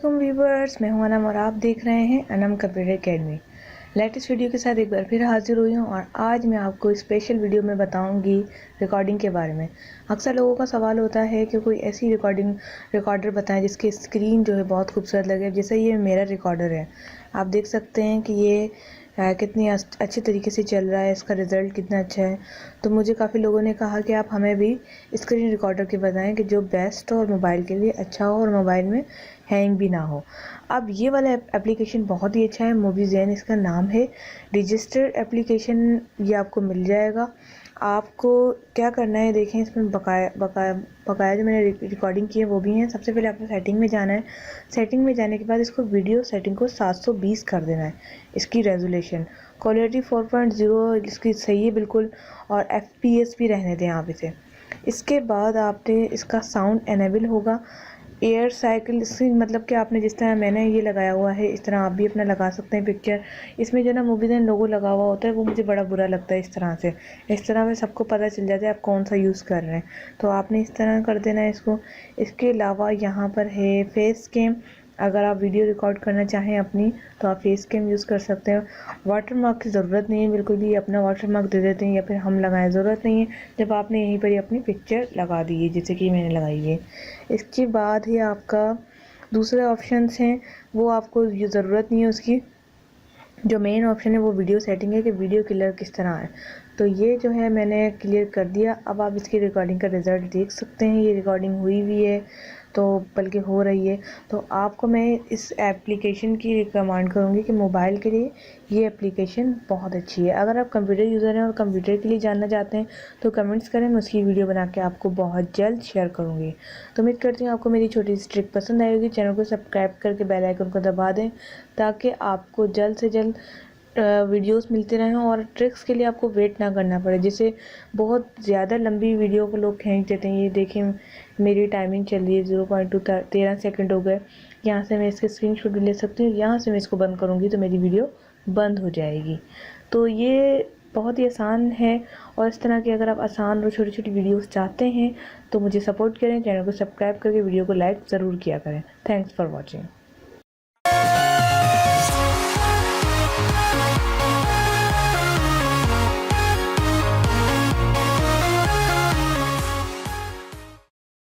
अस्सलाम व्यूवर्स, मैं हूं अनम और आप देख रहे हैं Anam computer academy. Latest video के साथ एक बार फिर हाजिर हुई हूं और आज मैं आपको स्पेशल वीडियो में बताऊंगी रिकॉर्डिंग के बारे में। अक्सर लोगों का सवाल होता है कि कोई ऐसी रिकॉर्डर बताएं जिसकी स्क्रीन जो है बहुत खूबसूरत लगे। जैसे ये मेरा रिकॉर्डर है, आप देख सकते हैं कि ये कितनी अच्छे तरीके से चल रहा है, इसका रिज़ल्ट कितना अच्छा है। तो मुझे काफ़ी लोगों ने कहा कि आप हमें भी स्क्रीन रिकॉर्डर के बताएं कि जो बेस्ट हो और मोबाइल के लिए अच्छा हो और मोबाइल में हैंग भी ना हो। अब ये वाला एप्लीकेशन बहुत ही अच्छा है, मूवीज़ेन इसका नाम है। रजिस्टर्ड एप्लीकेशन ये आपको मिल जाएगा। आपको क्या करना है, देखें इसमें बकाया जो मैंने रिकॉर्डिंग की है वो भी है। सबसे पहले आपको सेटिंग में जाना है। सेटिंग में जाने के बाद इसको वीडियो सेटिंग को 720 कर देना है। इसकी रेजोल्यूशन क्वालिटी 4.0 इसकी सही है बिल्कुल, और FPS भी रहने दें आप इसे। इसके बाद आपने इसका साउंड एनेबल होगा। एयर साइकिल से मतलब कि आपने जिस तरह मैंने ये लगाया हुआ है इस तरह आप भी अपना लगा सकते हैं पिक्चर। इसमें जो ना मूवीज़ लोगो लगा हुआ होता है वो मुझे बड़ा बुरा लगता है। इस तरह में सबको पता चल जाता है आप कौन सा यूज़ कर रहे हैं, तो आपने इस तरह कर देना है इसको। इसके अलावा यहाँ पर है फेस कैम। अगर आप वीडियो रिकॉर्ड करना चाहें अपनी तो आप फेस कैम यूज़ कर सकते हैं। वाटर मार्क की ज़रूरत नहीं है बिल्कुल भी, अपना वाटर मार्क दे देते हैं या फिर हम लगाएं, ज़रूरत नहीं है जब आपने यहीं पर ही अपनी पिक्चर लगा दी है जैसे कि मैंने लगाई है। इसके बाद ही आपका दूसरे ऑप्शंस हैं वो आपको ये ज़रूरत नहीं है उसकी। जो मेन ऑप्शन है वो वीडियो सेटिंग है कि वीडियो क्लियर किस तरह है। तो ये जो है मैंने क्लियर कर दिया। अब आप इसकी रिकॉर्डिंग का रिज़ल्ट देख सकते हैं। ये रिकॉर्डिंग हुई हुई है, तो बल्कि हो रही है। तो आपको मैं इस एप्लीकेशन की रिकमेंड करूँगी कि मोबाइल के लिए ये एप्लीकेशन बहुत अच्छी है। अगर आप कंप्यूटर यूज़र हैं और कंप्यूटर के लिए जानना चाहते हैं तो कमेंट्स करें, मैं उसकी वीडियो बना के आपको बहुत जल्द शेयर करूँगी। तो उम्मीद करती हूँ आपको मेरी छोटी सी ट्रिक पसंद आएगी। चैनल को सब्सक्राइब करके बेल आइकन को दबा दें ताकि आपको जल्द से जल्द वीडियोस मिलते रहें और ट्रिक्स के लिए आपको वेट ना करना पड़े। जैसे बहुत ज़्यादा लंबी वीडियो को लोग खींच देते हैं। ये देखें मेरी टाइमिंग चल रही है 0.13 सेकंड हो गए। यहाँ से मैं इसके स्क्रीनशॉट भी ले सकती हूँ। यहाँ से मैं इसको बंद करूँगी तो मेरी वीडियो बंद हो जाएगी। तो ये बहुत ही आसान है। और इस तरह की अगर आप आसान और छोटी छोटी वीडियोस चाहते हैं तो मुझे सपोर्ट करें, चैनल को सब्सक्राइब करके वीडियो को लाइक ज़रूर किया करें। Thanks for watching.